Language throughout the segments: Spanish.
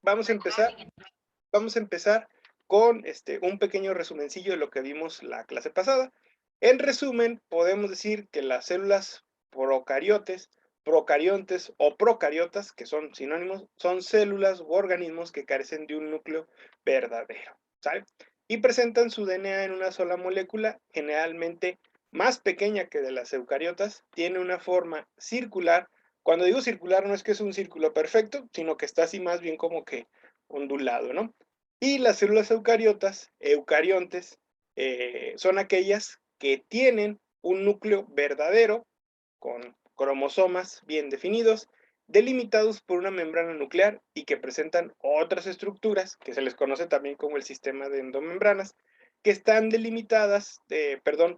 vamos a empezar, vamos a empezar con un pequeño resumencillo de lo que vimos la clase pasada. En resumen, podemos decir que las células procariontes o procariotas, que son sinónimos, son células u organismos que carecen de un núcleo verdadero, ¿sale? Y presentan su DNA en una sola molécula, generalmente más pequeña que de las eucariotas, tiene una forma circular. Cuando digo circular no es que es un círculo perfecto, sino que está así más bien como que ondulado, ¿no? Y las células eucariontes, son aquellas que tienen un núcleo verdadero con cromosomas bien definidos, delimitados por una membrana nuclear y que presentan otras estructuras, que se les conoce también como el sistema de endomembranas, que están delimitadas,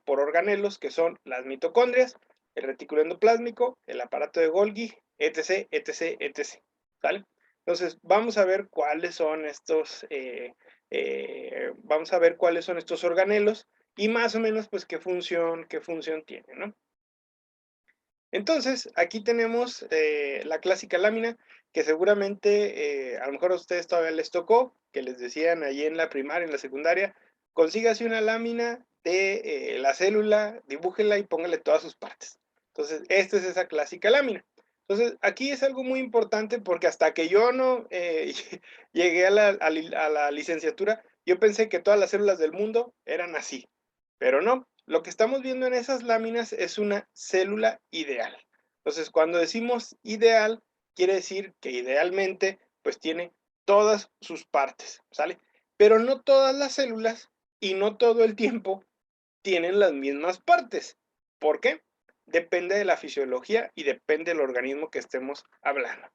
por organelos, que son las mitocondrias, el retículo endoplásmico, el aparato de Golgi, etc., etc., etc., ¿vale? Entonces, vamos a ver cuáles son estos organelos y más o menos, pues, qué función tienen, ¿no? Entonces, aquí tenemos la clásica lámina que seguramente a lo mejor a ustedes todavía les tocó, que les decían allí en la primaria, en la secundaria, consígase una lámina de la célula, dibújela y póngale todas sus partes. Entonces, esta es esa clásica lámina. Entonces, aquí es algo muy importante porque hasta que yo no llegué a la licenciatura, yo pensé que todas las células del mundo eran así, pero no, lo que estamos viendo en esas láminas es una célula ideal. Entonces, cuando decimos ideal, quiere decir que idealmente, pues tiene todas sus partes, ¿sale? Pero no todas las células y no todo el tiempo tienen las mismas partes. ¿Por qué? Depende de la fisiología y depende del organismo que estemos hablando.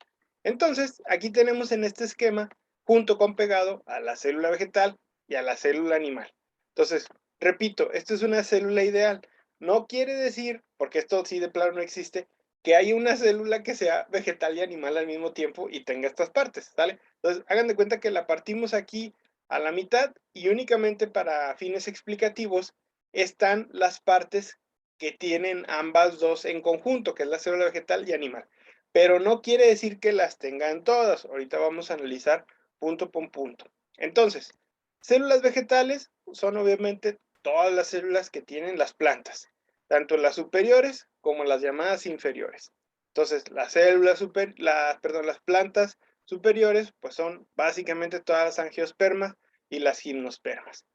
Entonces, aquí tenemos en este esquema, junto con pegado, a la célula vegetal y a la célula animal. Entonces, repito, esto es una célula ideal. No quiere decir, porque esto sí de plano no existe, que hay una célula que sea vegetal y animal al mismo tiempo y tenga estas partes, ¿sale? Entonces, hagan de cuenta que la partimos aquí a la mitad y únicamente para fines explicativos están las partes que tienen ambas dos en conjunto, que es la célula vegetal y animal. Pero no quiere decir que las tengan todas. Ahorita vamos a analizar punto por punto. Entonces, células vegetales son obviamente todas las células que tienen las plantas, tanto las superiores como las llamadas inferiores. Entonces, las plantas superiores, pues son básicamente todas las angiospermas y las gimnospermas,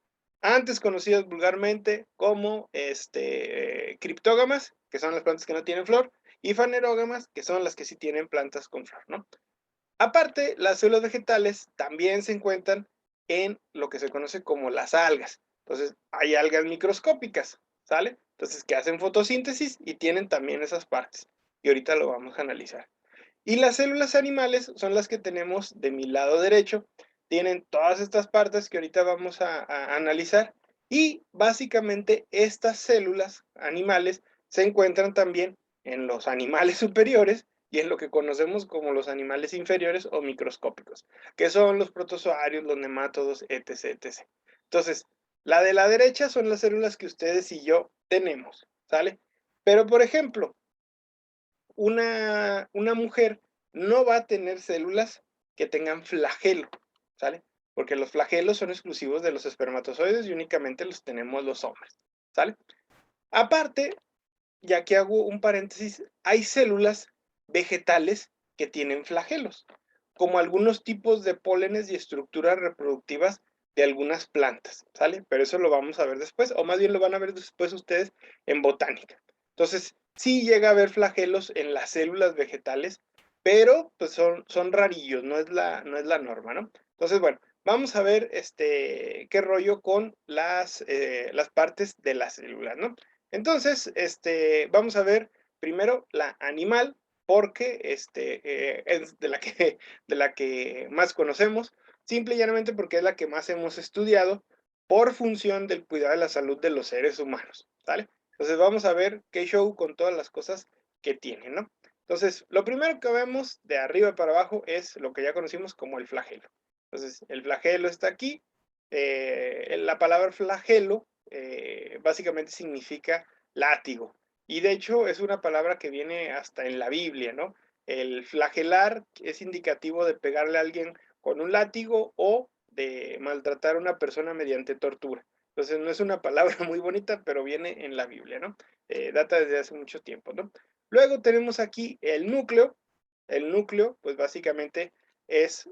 antes conocidas vulgarmente como criptógamas, que son las plantas que no tienen flor, y fanerógamas, que son las que sí tienen plantas con flor, ¿no? Aparte, las células vegetales también se encuentran en lo que se conoce como las algas. Entonces, hay algas microscópicas, ¿sale? Entonces, que hacen fotosíntesis y tienen también esas partes. Y ahorita lo vamos a analizar. Y las células animales son las que tenemos de mi lado derecho. Tienen todas estas partes que ahorita vamos a analizar. Y básicamente estas células animales se encuentran también en los animales superiores y en lo que conocemos como los animales inferiores o microscópicos, que son los protozoarios, los nemátodos, etc., etc. Entonces, la de la derecha son las células que ustedes y yo tenemos, ¿sale? Pero, por ejemplo, una mujer no va a tener células que tengan flagelo, ¿sale? Porque los flagelos son exclusivos de los espermatozoides y únicamente los tenemos los hombres, ¿sale? Aparte, ya que hago un paréntesis, hay células vegetales que tienen flagelos, como algunos tipos de pólenes y estructuras reproductivas de algunas plantas, ¿sale? Pero eso lo vamos a ver después, o más bien lo van a ver después ustedes en botánica. Entonces, sí llega a haber flagelos en las células vegetales, pero pues son rarillos, no es la norma, ¿no? Entonces, bueno, vamos a ver qué rollo con las partes de la célula, ¿no? Entonces, vamos a ver primero la animal, porque es de la que más conocemos, simple y llanamente porque es la que más hemos estudiado por función del cuidado de la salud de los seres humanos, ¿sale? Entonces vamos a ver qué show con todas las cosas que tiene, ¿no? Entonces, lo primero que vemos de arriba para abajo es lo que ya conocimos como el flagelo. Entonces, el flagelo está aquí. La palabra flagelo básicamente significa látigo. Y de hecho es una palabra que viene hasta en la Biblia, ¿no? El flagelar es indicativo de pegarle a alguien con un látigo o de maltratar a una persona mediante tortura. Entonces no es una palabra muy bonita, pero viene en la Biblia, ¿no? Data desde hace mucho tiempo, ¿no? Luego tenemos aquí el núcleo. El núcleo, pues básicamente es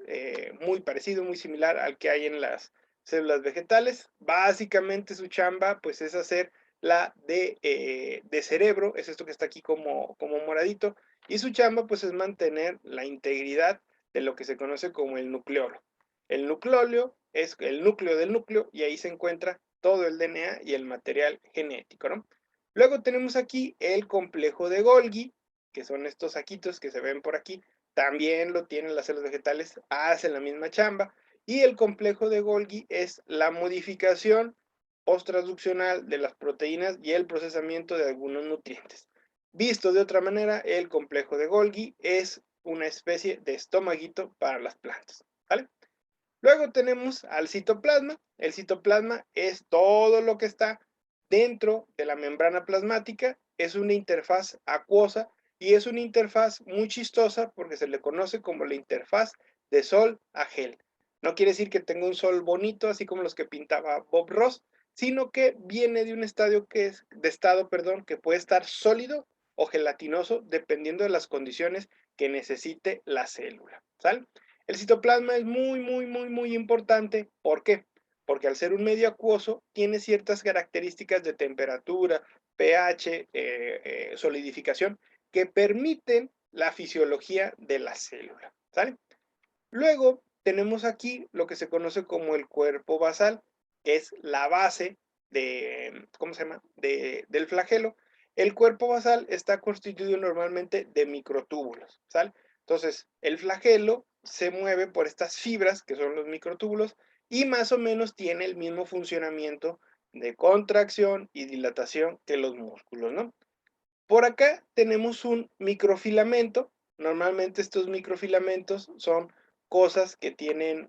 muy parecido, muy similar al que hay en las células vegetales. Básicamente su chamba, pues es hacer la de cerebro, es esto que está aquí como moradito, y su chamba, pues es mantener la integridad de lo que se conoce como el nucleolo. El nucleolio es el núcleo del núcleo y ahí se encuentra todo el DNA y el material genético, ¿no? Luego tenemos aquí el complejo de Golgi, que son estos saquitos que se ven por aquí, también lo tienen las células vegetales, hacen la misma chamba, y el complejo de Golgi es la modificación posttransduccional de las proteínas y el procesamiento de algunos nutrientes. Visto de otra manera, el complejo de Golgi es una especie de estomaguito para las plantas, ¿vale? Luego tenemos al citoplasma. El citoplasma es todo lo que está dentro de la membrana plasmática, es una interfaz acuosa y es una interfaz muy chistosa porque se le conoce como la interfaz de sol a gel. No quiere decir que tenga un sol bonito, así como los que pintaba Bob Ross, sino que viene de un estado que puede estar sólido o gelatinoso dependiendo de las condiciones que necesite la célula, ¿sale? El citoplasma es muy importante. ¿Por qué? Porque al ser un medio acuoso tiene ciertas características de temperatura, pH, solidificación, que permiten la fisiología de la célula, ¿sale? Luego tenemos aquí lo que se conoce como el cuerpo basal, que es la base de, ¿cómo se llama? Del flagelo. El cuerpo basal está constituido normalmente de microtúbulos, ¿sale? Entonces, el flagelo se mueve por estas fibras, que son los microtúbulos, y más o menos tiene el mismo funcionamiento de contracción y dilatación que los músculos, ¿no? Por acá tenemos un microfilamento. Normalmente estos microfilamentos son cosas que tienen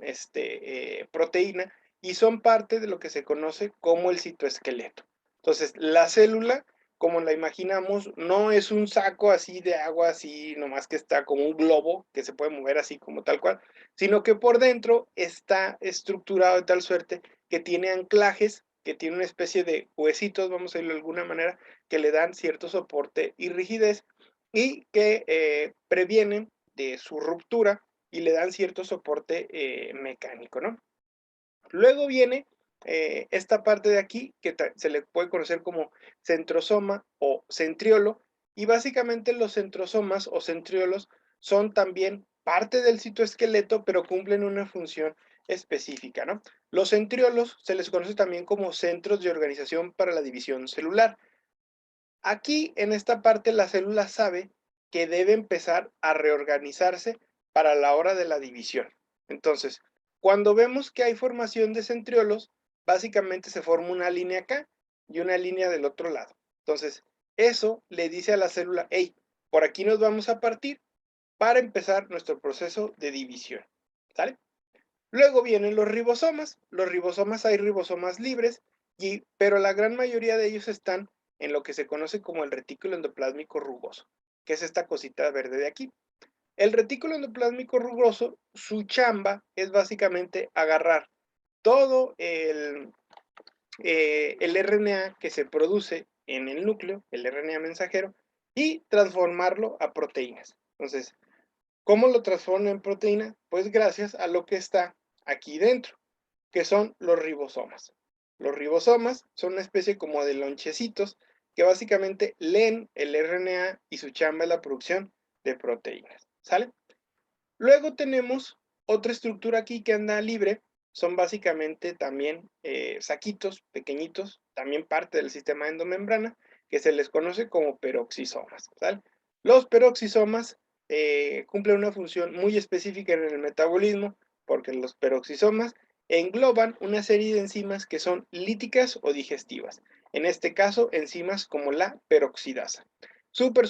proteína y son parte de lo que se conoce como el citoesqueleto. Entonces, la célula, como la imaginamos, no es un saco así de agua, así nomás que está como un globo que se puede mover así como tal cual, sino que por dentro está estructurado de tal suerte que tiene anclajes, que tiene una especie de huesitos, vamos a decirlo de alguna manera, que le dan cierto soporte y rigidez y que previenen de su ruptura y le dan cierto soporte mecánico, ¿no? Luego viene esta parte de aquí que se le puede conocer como centrosoma o centriolo, y básicamente los centrosomas o centriolos son también parte del citoesqueleto, pero cumplen una función específica, ¿no? Los centriolos se les conoce también como centros de organización para la división celular. Aquí, en esta parte, la célula sabe que debe empezar a reorganizarse para la hora de la división. Entonces, cuando vemos que hay formación de centriolos, básicamente se forma una línea acá y una línea del otro lado. Entonces, eso le dice a la célula, hey, por aquí nos vamos a partir para empezar nuestro proceso de división, ¿sale? Luego vienen los ribosomas. Los ribosomas, hay ribosomas libres, pero la gran mayoría de ellos están en lo que se conoce como el retículo endoplásmico rugoso, que es esta cosita verde de aquí. El retículo endoplásmico rugoso, su chamba es básicamente agarrar todo el RNA que se produce en el núcleo, el RNA mensajero, y transformarlo a proteínas. Entonces, ¿cómo lo transforma en proteína? Pues gracias a lo que está aquí dentro, que son los ribosomas. Los ribosomas son una especie como de lonchecitos que básicamente leen el RNA y su chamba es la producción de proteínas, ¿sale? Luego tenemos otra estructura aquí que anda libre, son básicamente también saquitos pequeñitos, también parte del sistema endomembrana, que se les conoce como peroxisomas, ¿sale? Los peroxisomas cumplen una función muy específica en el metabolismo, porque los peroxisomas engloban una serie de enzimas que son líticas o digestivas. En este caso, enzimas como la peroxidasa. Súper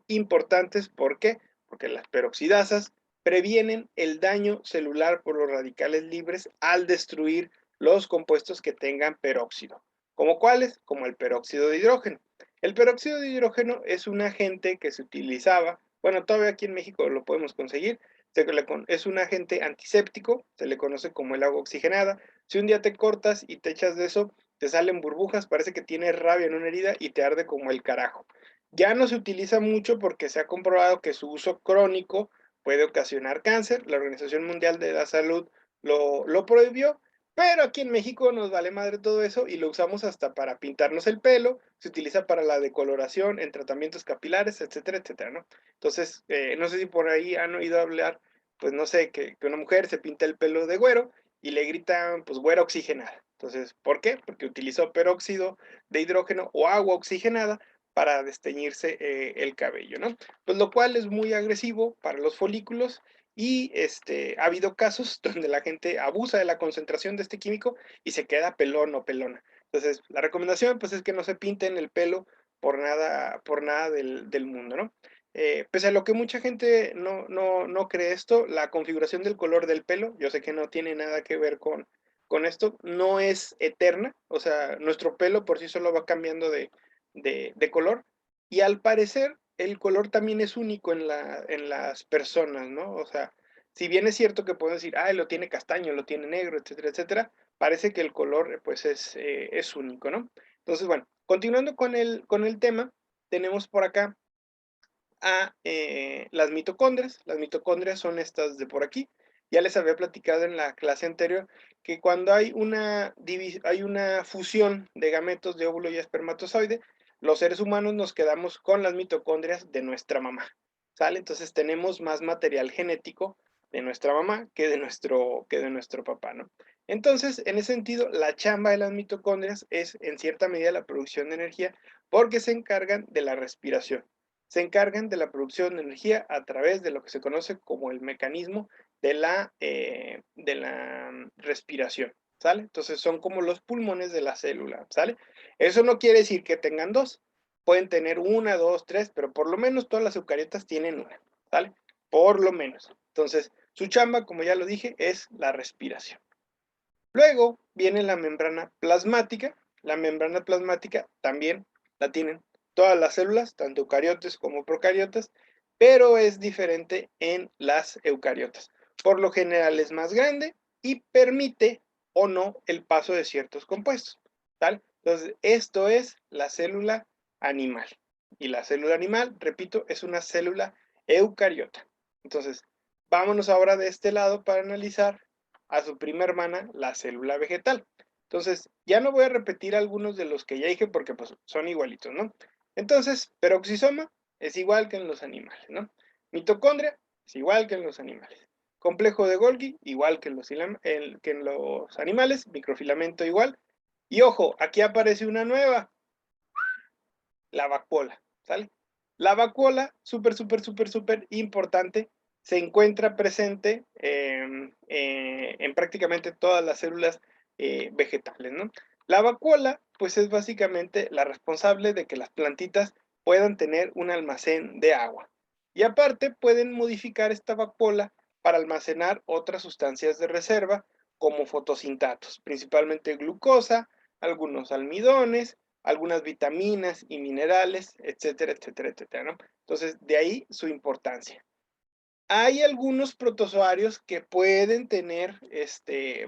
importantes. ¿Por qué? Porque las peroxidasas previenen el daño celular por los radicales libres al destruir los compuestos que tengan peróxido. ¿Como cuáles? Como el peróxido de hidrógeno. El peróxido de hidrógeno es un agente que se utilizaba, bueno, todavía aquí en México lo podemos conseguir, Es un agente antiséptico, se le conoce como el agua oxigenada. Si un día te cortas y te echas de eso, te salen burbujas, parece que tienes rabia en una herida y te arde como el carajo. Ya no se utiliza mucho porque se ha comprobado que su uso crónico puede ocasionar cáncer. La Organización Mundial de la Salud lo prohibió, pero aquí en México nos vale madre todo eso y lo usamos hasta para pintarnos el pelo, se utiliza para la decoloración en tratamientos capilares, etcétera, etcétera, ¿no? Entonces, no sé si por ahí han oído hablar, pues no sé, que una mujer se pinta el pelo de güero y le gritan, pues, güera oxigenada. Entonces, ¿por qué? Porque utilizó peróxido de hidrógeno o agua oxigenada para desteñirse el cabello, ¿no? Pues lo cual es muy agresivo para los folículos y ha habido casos donde la gente abusa de la concentración de este químico y se queda pelón o pelona. Entonces, la recomendación pues es que no se pinten el pelo por nada del mundo, ¿no? Pese a lo que mucha gente no cree esto, la configuración del color del pelo, yo sé que no tiene nada que ver con esto, no es eterna, o sea, nuestro pelo por sí solo va cambiando de color y al parecer el color también es único en las personas, ¿no? O sea, si bien es cierto que podemos decir, ah, lo tiene castaño, lo tiene negro, etcétera, etcétera, parece que el color pues es único, ¿no? Entonces, bueno, continuando con el tema, tenemos por acá a las mitocondrias. Las mitocondrias son estas de por aquí. Ya les había platicado en la clase anterior que cuando hay una fusión de gametos de óvulo y espermatozoide, los seres humanos nos quedamos con las mitocondrias de nuestra mamá, ¿sale? Entonces tenemos más material genético de nuestra mamá que de nuestro papá, ¿no? Entonces, en ese sentido, la chamba de las mitocondrias es en cierta medida la producción de energía porque se encargan de la respiración, se encargan de la producción de energía a través de lo que se conoce como el mecanismo de la respiración, ¿sale? Entonces son como los pulmones de la célula, ¿sale? Eso no quiere decir que tengan dos, pueden tener una, dos, tres, pero por lo menos todas las eucariotas tienen una, ¿sale? Por lo menos. Entonces, su chamba, como ya lo dije, es la respiración. Luego viene la membrana plasmática. La membrana plasmática también la tienen todas las células, tanto eucariotas como procariotas, pero es diferente en las eucariotas. Por lo general es más grande y permite o no el paso de ciertos compuestos, ¿tal? Entonces, esto es la célula animal. Y la célula animal, repito, es una célula eucariota. Entonces, vámonos ahora de este lado para analizar a su prima hermana, la célula vegetal. Entonces, ya no voy a repetir algunos de los que ya dije porque pues, son igualitos, ¿no? Entonces, peroxisoma es igual que en los animales, ¿no? Mitocondria es igual que en los animales. Complejo de Golgi, igual que en los animales. Microfilamento igual. Y ojo, aquí aparece una nueva, la vacuola, ¿sale? La vacuola, súper, súper, súper, súper importante, se encuentra presente en prácticamente todas las células vegetales, ¿no? La vacuola, pues es básicamente la responsable de que las plantitas puedan tener un almacén de agua. Y aparte pueden modificar esta vacuola para almacenar otras sustancias de reserva, como fotosintatos, principalmente glucosa, algunos almidones, algunas vitaminas y minerales, etcétera, etcétera, etcétera, ¿no? Entonces, de ahí su importancia. Hay algunos protozoarios que pueden tener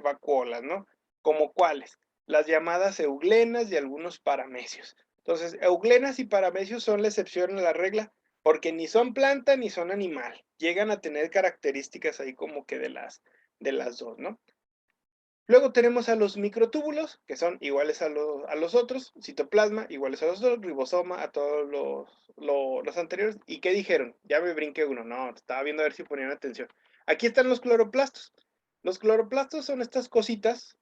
vacuolas, ¿no? ¿Como cuáles? Las llamadas euglenas y algunos paramecios. Entonces, euglenas y paramecios son la excepción a la regla porque ni son planta ni son animal. Llegan a tener características ahí como que de las dos, ¿no? Luego tenemos a los microtúbulos, que son iguales a los otros, citoplasma, iguales a los otros, ribosoma, a todos los anteriores. ¿Y qué dijeron? Ya me brinqué uno, no, estaba viendo a ver si ponían atención. Aquí están los cloroplastos. Los cloroplastos son estas cositas,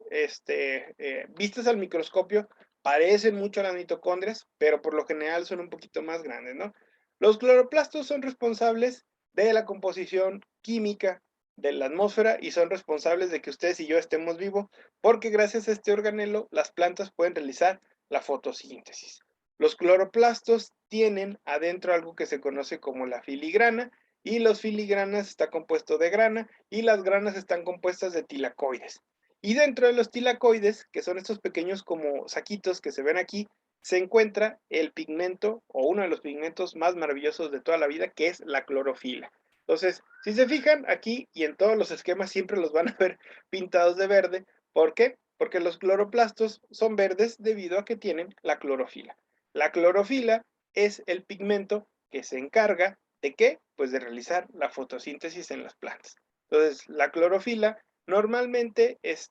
vistas al microscopio, parecen mucho a las mitocondrias, pero por lo general son un poquito más grandes, ¿no? Los cloroplastos son responsables de la composición química de la atmósfera y son responsables de que ustedes y yo estemos vivos, porque gracias a este organelo las plantas pueden realizar la fotosíntesis. Los cloroplastos tienen adentro algo que se conoce como la filigrana, y los filigranas está compuesto de grana, y las granas están compuestas de tilacoides. Y dentro de los tilacoides, que son estos pequeños como saquitos que se ven aquí, se encuentra el pigmento, o uno de los pigmentos más maravillosos de toda la vida, que es la clorofila. Entonces, si se fijan aquí y en todos los esquemas siempre los van a ver pintados de verde. ¿Por qué? Porque los cloroplastos son verdes debido a que tienen la clorofila. La clorofila es el pigmento que se encarga ¿de qué? Pues de realizar la fotosíntesis en las plantas. Entonces, la clorofila normalmente es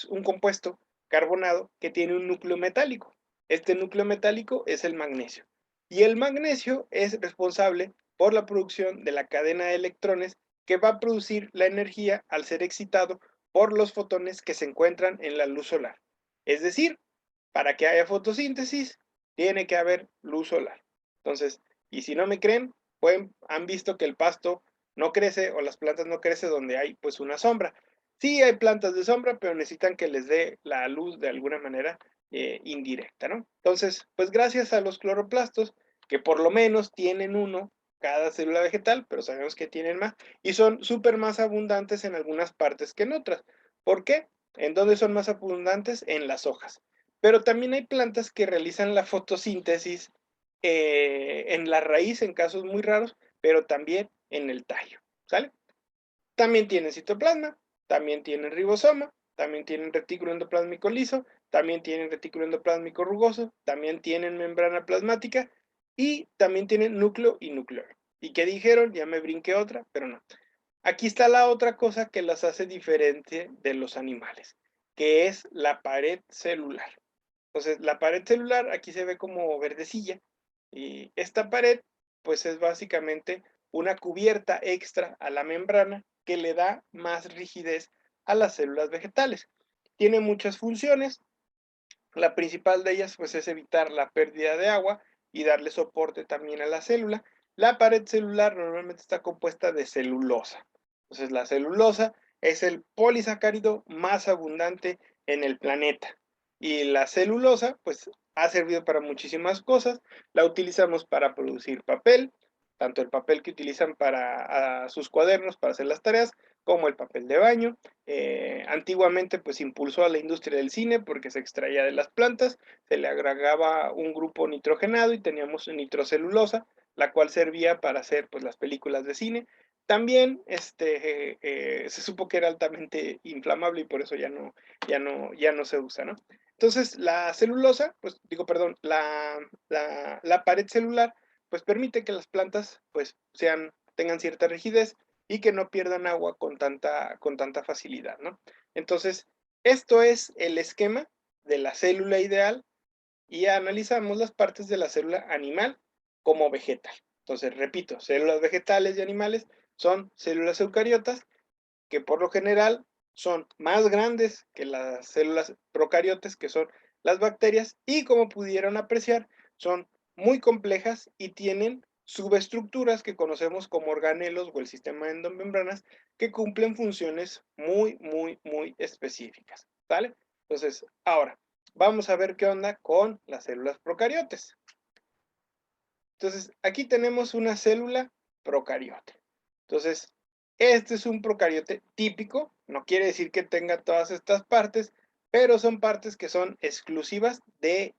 un compuesto carbonado que tiene un núcleo metálico. Este núcleo metálico es el magnesio. Y el magnesio es responsable por la producción de la cadena de electrones que va a producir la energía al ser excitado por los fotones que se encuentran en la luz solar. Es decir, para que haya fotosíntesis, tiene que haber luz solar. Entonces, y si no me creen, han visto que el pasto no crece o las plantas no crecen donde hay pues una sombra. Sí hay plantas de sombra, pero necesitan que les dé la luz de alguna manera indirecta, ¿no? Entonces, pues gracias a los cloroplastos, que por lo menos tienen uno cada célula vegetal, pero sabemos que tienen más, y son súper más abundantes en algunas partes que en otras. ¿Por qué? ¿En dónde son más abundantes? En las hojas. Pero también hay plantas que realizan la fotosíntesis en la raíz en casos muy raros, pero también en el tallo, ¿sale? También tienen citoplasma, también tienen ribosoma, también tienen retículo endoplásmico liso, también tienen retículo endoplásmico rugoso, también tienen membrana plasmática y también tienen núcleo y núcleo. ¿Y qué dijeron? Ya me brinqué otra, pero no. Aquí está la otra cosa que las hace diferente de los animales, que es la pared celular. Entonces, la pared celular aquí se ve como verdecilla y esta pared pues es básicamente una cubierta extra a la membrana que le da más rigidez a las células vegetales. Tiene muchas funciones, la principal de ellas pues es evitar la pérdida de agua y darle soporte también a la célula. La pared celular normalmente está compuesta de celulosa. Entonces la celulosa es el polisacárido más abundante en el planeta. Y la celulosa pues ha servido para muchísimas cosas. La utilizamos para producir papel, tanto el papel que utilizan para sus cuadernos para hacer las tareas, como el papel de baño. Antiguamente pues impulsó a la industria del cine porque se extraía de las plantas, se le agregaba un grupo nitrogenado y teníamos nitrocelulosa, la cual servía para hacer pues las películas de cine. También se supo que era altamente inflamable y por eso ya no se usa, ¿no? Entonces la celulosa, pues digo, perdón, la pared celular pues permite que las plantas pues tengan cierta rigidez y que no pierdan agua con tanta facilidad, ¿no? Entonces, esto es el esquema de la célula ideal y analizamos las partes de la célula animal como vegetal. Entonces, repito, células vegetales y animales son células eucariotas que por lo general son más grandes que las células procariotas, que son las bacterias, y como pudieron apreciar, son muy complejas y tienen subestructuras que conocemos como organelos o el sistema de endomembranas que cumplen funciones muy específicas, ¿vale? Entonces, ahora, vamos a ver qué onda con las células procariotes. Entonces, aquí tenemos una célula procariote. Entonces, este es un procariote típico, no quiere decir que tenga todas estas partes, pero son partes que son exclusivas de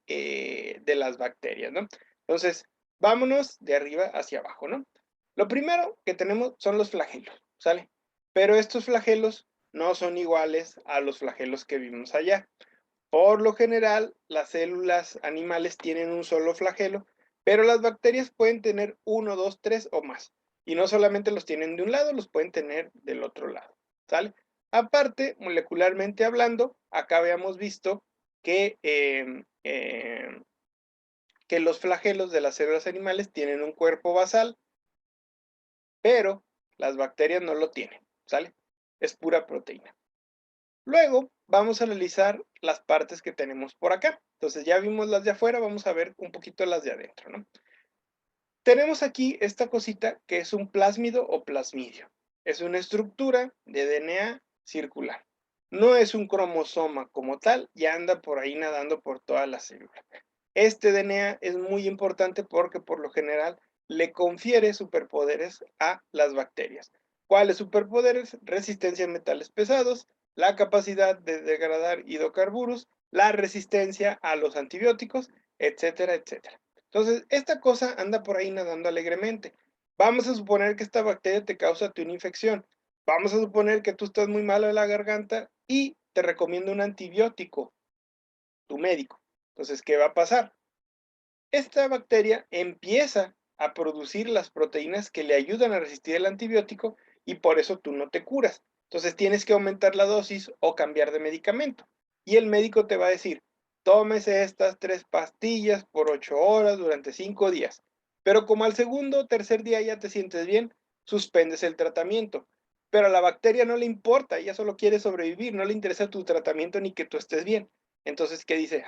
las bacterias, ¿no? Entonces, vámonos de arriba hacia abajo, ¿no? Lo primero que tenemos son los flagelos, ¿sale? Pero estos flagelos no son iguales a los flagelos que vimos allá. Por lo general, las células animales tienen un solo flagelo, pero las bacterias pueden tener uno, dos, tres o más. Y no solamente los tienen de un lado, los pueden tener del otro lado, ¿sale? Aparte, molecularmente hablando, acá habíamos visto que los flagelos de las células animales tienen un cuerpo basal, pero las bacterias no lo tienen, ¿sale? Es pura proteína. Luego vamos a analizar las partes que tenemos por acá. Entonces ya vimos las de afuera, vamos a ver un poquito las de adentro, ¿no? Tenemos aquí esta cosita que es un plásmido o plasmidio. Es una estructura de DNA circular. No es un cromosoma como tal y anda por ahí nadando por toda la célula. Este DNA es muy importante porque por lo general le confiere superpoderes a las bacterias. ¿Cuáles superpoderes? Resistencia a metales pesados, la capacidad de degradar hidrocarburos, la resistencia a los antibióticos, etcétera, etcétera. Entonces, esta cosa anda por ahí nadando alegremente. Vamos a suponer que esta bacteria te causa una infección. Vamos a suponer que tú estás muy malo de la garganta y te recomiendo un antibiótico, tu médico. Entonces, ¿qué va a pasar? Esta bacteria empieza a producir las proteínas que le ayudan a resistir el antibiótico y por eso tú no te curas. Entonces tienes que aumentar la dosis o cambiar de medicamento. Y el médico te va a decir, tómese estas 3 pastillas por 8 horas durante 5 días. Pero como al segundo o tercer día ya te sientes bien, suspendes el tratamiento. Pero a la bacteria no le importa, ella solo quiere sobrevivir, no le interesa tu tratamiento ni que tú estés bien. Entonces, ¿qué dice?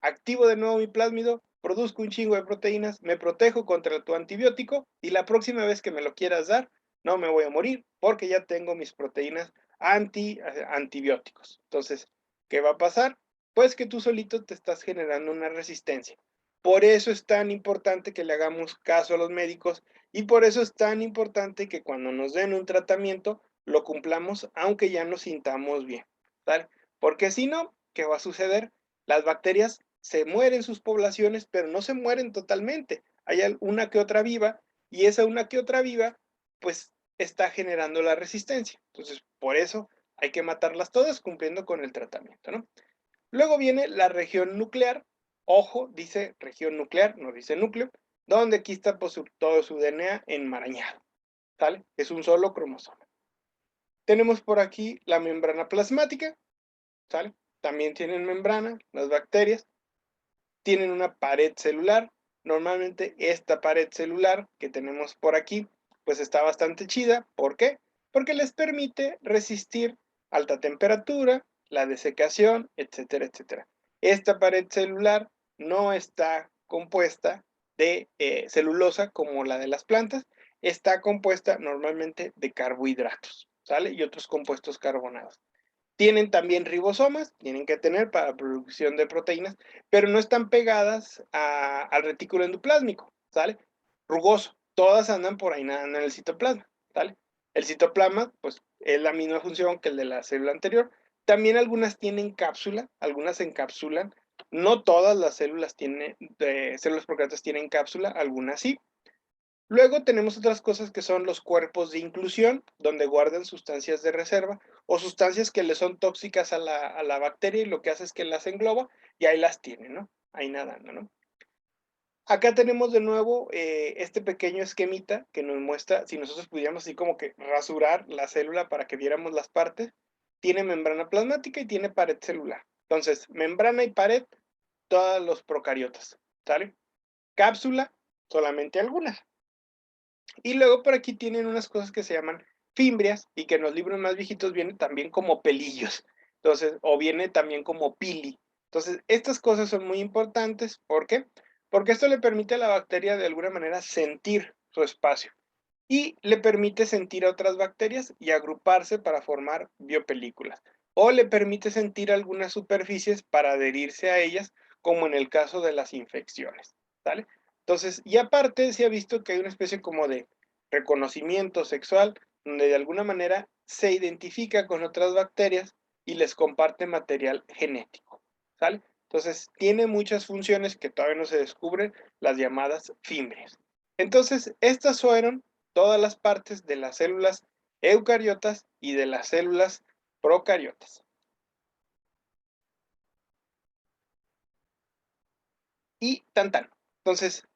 Activo de nuevo mi plásmido, produzco un chingo de proteínas, me protejo contra tu antibiótico y la próxima vez que me lo quieras dar, no me voy a morir porque ya tengo mis proteínas antibióticos. Entonces, ¿qué va a pasar? Pues que tú solito te estás generando una resistencia. Por eso es tan importante que le hagamos caso a los médicos y por eso es tan importante que cuando nos den un tratamiento lo cumplamos aunque ya nos sintamos bien, ¿vale? Porque si no, ¿qué va a suceder? Las bacterias se mueren sus poblaciones, pero no se mueren totalmente. Hay una que otra viva y esa una que otra viva, pues está generando la resistencia. Entonces, por eso hay que matarlas todas cumpliendo con el tratamiento, ¿no? Luego viene la región nuclear. Ojo, dice región nuclear, no dice núcleo, donde aquí está pues, todo su DNA enmarañado, ¿sale? Es un solo cromosoma. Tenemos por aquí la membrana plasmática, ¿sale? También tienen membrana, las bacterias. Tienen una pared celular. Normalmente esta pared celular que tenemos por aquí, pues está bastante chida. ¿Por qué? Porque les permite resistir alta temperatura, la desecación, etcétera, etcétera. Esta pared celular no está compuesta de celulosa como la de las plantas, está compuesta normalmente de carbohidratos, ¿sale? Y otros compuestos carbonados. Tienen también ribosomas, tienen que tener para la producción de proteínas, pero no están pegadas al retículo endoplásmico, ¿sale? Rugoso, todas andan por ahí nadando en el citoplasma, ¿sale? El citoplasma, pues, es la misma función que el de la célula anterior. También algunas tienen cápsula, algunas encapsulan. No todas las células células procariotas tienen cápsula, algunas sí. Luego tenemos otras cosas que son los cuerpos de inclusión, donde guardan sustancias de reserva o sustancias que le son tóxicas a la bacteria y lo que hace es que las engloba y ahí las tiene, ¿no? Ahí nadando, ¿no? Acá tenemos de nuevo este pequeño esquemita que nos muestra, si nosotros pudiéramos así como que rasurar la célula para que viéramos las partes, tiene membrana plasmática y tiene pared celular. Entonces, membrana y pared, todos los procariotas, ¿sale? Cápsula, solamente algunas. Y luego por aquí tienen unas cosas que se llaman fimbrias y que en los libros más viejitos viene también como pelillos. Entonces, o viene también como pili. Entonces, estas cosas son muy importantes. ¿Por qué? Porque esto le permite a la bacteria de alguna manera sentir su espacio y le permite sentir a otras bacterias y agruparse para formar biopelículas. O le permite sentir algunas superficies para adherirse a ellas, como en el caso de las infecciones. ¿Sale? Entonces, y aparte se ha visto que hay una especie como de reconocimiento sexual, donde de alguna manera se identifica con otras bacterias y les comparte material genético. ¿Sale? Entonces, tiene muchas funciones que todavía no se descubren, las llamadas fimbrias. Entonces, estas fueron todas las partes de las células eucariotas y de las células procariotas. Y tan tan. Entonces,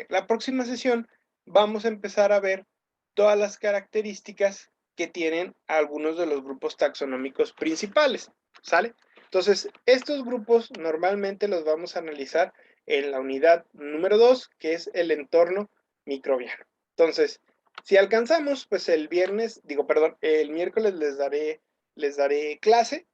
la próxima sesión vamos a empezar a ver todas las características que tienen algunos de los grupos taxonómicos principales, ¿sale? Entonces, estos grupos normalmente los vamos a analizar en la unidad número 2, que es el entorno microbiano. Entonces, si alcanzamos, pues el el miércoles les daré clase.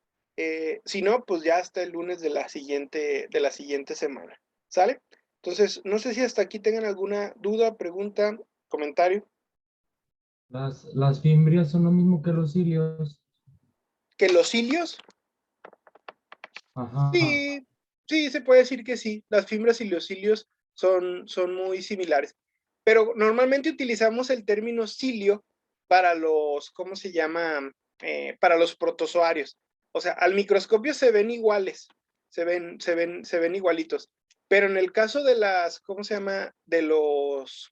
Si no, pues ya hasta el lunes de la siguiente semana. ¿Sale? Entonces, no sé si hasta aquí tengan alguna duda, pregunta, comentario. Las fimbrias son lo mismo que los cilios. ¿Que los cilios? Ajá. Sí, sí, se puede decir que sí. Las fibras y los cilios son muy similares. Pero normalmente utilizamos el término cilio para los, ¿cómo se llama? Para los protozoarios. O sea, al microscopio se ven iguales, se ven igualitos. Pero en el caso de las, ¿cómo se llama? De los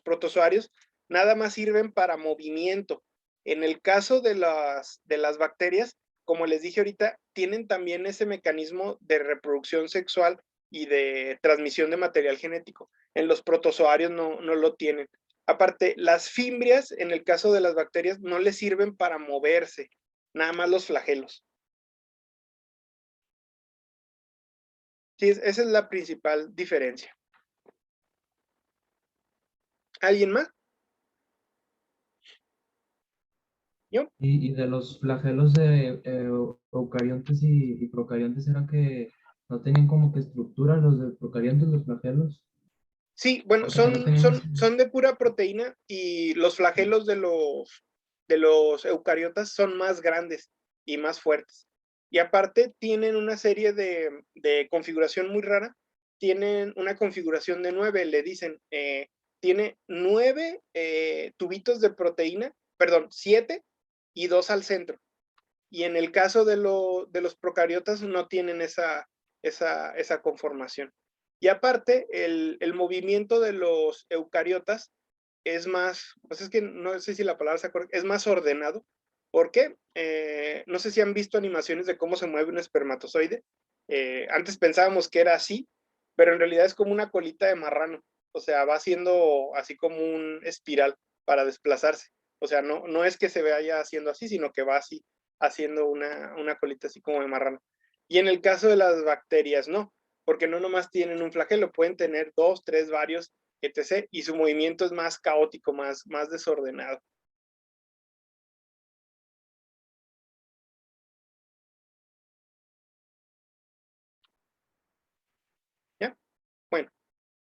protozoarios, nada más sirven para movimiento. En el caso de las bacterias, como les dije ahorita, tienen también ese mecanismo de reproducción sexual y de transmisión de material genético. En los protozoarios no lo tienen. Aparte, las fimbrias, en el caso de las bacterias, no les sirven para moverse, nada más los flagelos. Sí, esa es la principal diferencia. ¿Alguien más? ¿Yo? Y de los flagelos de eucariontes y procariontes era que no tenían como que estructura los de procariontes, los flagelos. Sí, bueno, O sea, que no tenían así. son de pura proteína y los flagelos de los eucariotas son más grandes y más fuertes. Y aparte tienen una serie de configuración muy rara. Tienen una configuración de 9, le dicen. Tiene 9 tubitos de proteína, perdón, 7 y 2 al centro. Y en el caso de los procariotas no tienen esa conformación. Y aparte, el movimiento de los eucariotas es más, pues es que no sé si la palabra sea correcta, es más ordenado. ¿Por qué? No sé si han visto animaciones de cómo se mueve un espermatozoide. Antes pensábamos que era así, pero en realidad es como una colita de marrano. O sea, va haciendo así como un espiral para desplazarse. O sea, no es que se vaya haciendo así, sino que va así, haciendo una colita así como de marrano. Y en el caso de las bacterias, no, porque no nomás tienen un flagelo, pueden tener 2, 3, varios, etc. Y su movimiento es más caótico, más desordenado. ¿Ya? Bueno,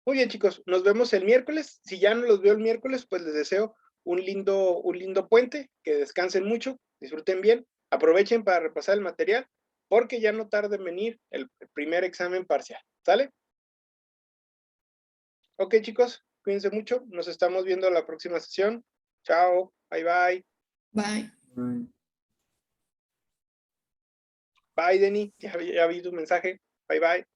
muy bien, chicos, nos vemos el miércoles. Si ya no los veo el miércoles, pues les deseo un lindo puente, que descansen mucho, disfruten bien, aprovechen para repasar el material, porque ya no tarda en venir el primer examen parcial. ¿Sale? Ok, chicos, cuídense mucho. Nos estamos viendo la próxima sesión. Chao, bye bye. Bye. Ay. Bye, Denny. Ya vi tu mensaje. Bye bye.